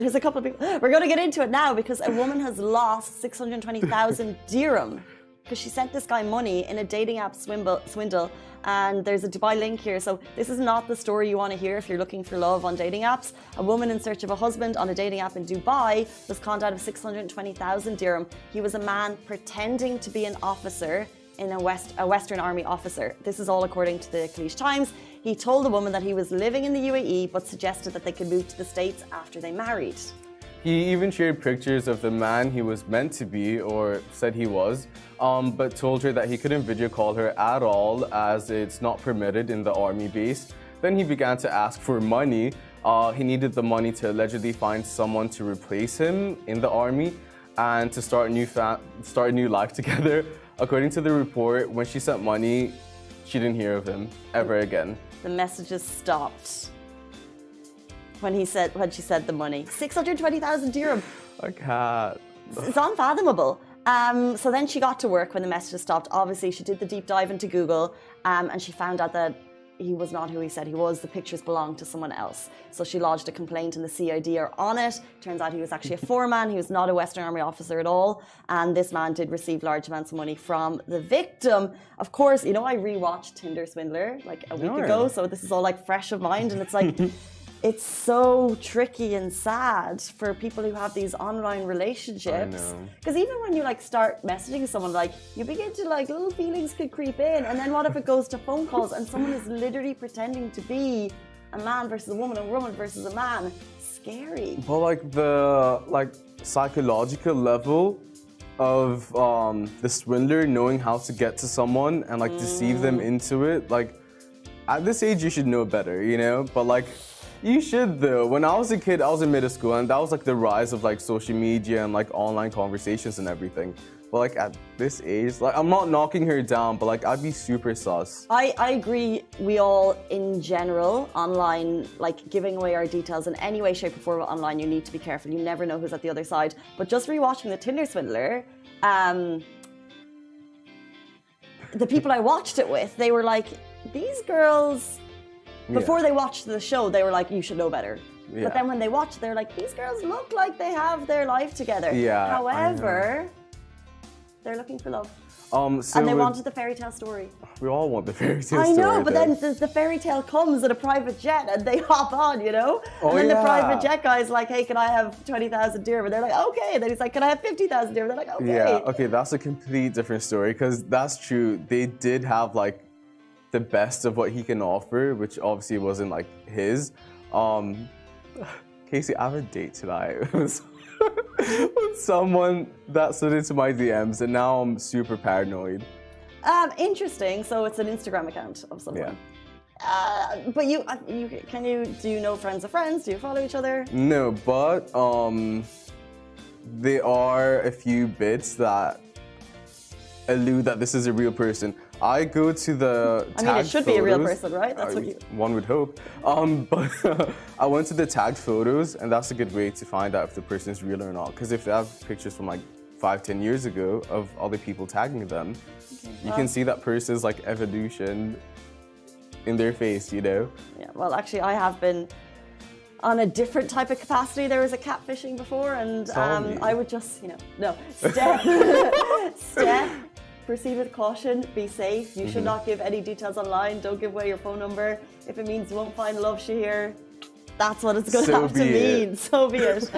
There's a couple of people. We're going to get into it now because a woman has lost 620,000 dirham because she sent this guy money in a dating app swindle. And there's a Dubai link here. So this is not the story you want to hear if you're looking for love on dating apps. A woman in search of a husband on a dating app in Dubai was conned out of 620,000 dirham. He was a man pretending to be an officer in a Western Army officer. This is all according to the Khaleej Times. He told the woman that he was living in the UAE but suggested that they could move to the States after they married. He even shared pictures of the man he was meant to be, or said he was, but told her that he couldn't video call her at all as it's not permitted in the army base. Then he began to ask for money. He needed the money to allegedly find someone to replace him in the army and to start a new life together. According to the report, when she sent money, she didn't hear of him ever again. The messages stopped when she said the money. 620,000 dirham. I can't. It's unfathomable. So then she got to work when the messages stopped. Obviously, she did the deep dive into Google and she found out that he was not who he said he was. The pictures belonged to someone else. So she lodged a complaint and the CID are on it. Turns out he was actually a foreman. He was not a Western Army officer at all. And this man did receive large amounts of money from the victim. Of course, you know, I rewatched Tinder Swindler like a week ago. So this is all like fresh of mind. And it's like, it's so tricky and sad for people who have these online relationships. Because even when you like start messaging someone, like you begin to like little feelings could creep in. And then what if it goes to phone calls and someone is literally pretending to be a man versus a woman versus a man? Scary. But like the psychological level of the swindler knowing how to get to someone and like deceive them into it. Like at this age, you should know better, you know? But like, you should though. When I was a kid, I was in middle school and that was like the rise of like social media and like online conversations and everything. But like at this age, like I'm not knocking her down, but like I'd be super sus. I agree. We all in general online, like giving away our details in any way, shape or form online, you need to be careful. You never know who's at the other side. But just rewatching the Tinder Swindler, the people I watched it with, they were like, these girls, before they watched the show, they were like, you should know better. Yeah. But then when they watched, they're like, these girls look like they have their life together. Yeah, however, they're looking for love. So and they wanted the fairy tale story. We all want the fairy tale story. I know, but then the fairy tale comes in a private jet and they hop on, you know? And then the private jet guy's like, hey, can I have 20,000 dirham? And they're like, okay. And then he's like, can I have 50,000 dirham? They're like, okay. Yeah, okay, that's a complete different story because that's true. They did have like the best of what he can offer, which obviously wasn't like his. Casey, I have a date tonight with someone that slid into my DMs and now I'm super paranoid. Interesting. So it's an Instagram account of someone. Yeah. But do you know friends of friends? Do you follow each other? No, but there are a few bits that allude that this is a real person. I go to the I mean, it should be a real person, right? That's what one would hope. But I went to the tagged photos, and that's a good way to find out if the person is real or not. Because if they have pictures from like 5-10 years ago of other people tagging them, you can see that person's like evolution in their face, you know? Yeah, well, actually, I have been on a different type of capacity. There was a catfishing before, and I would just, step. Proceed with caution, be safe. You should not give any details online. Don't give away your phone number. If it means you won't find love, Shahir, that's what it's going to have to mean. So be it.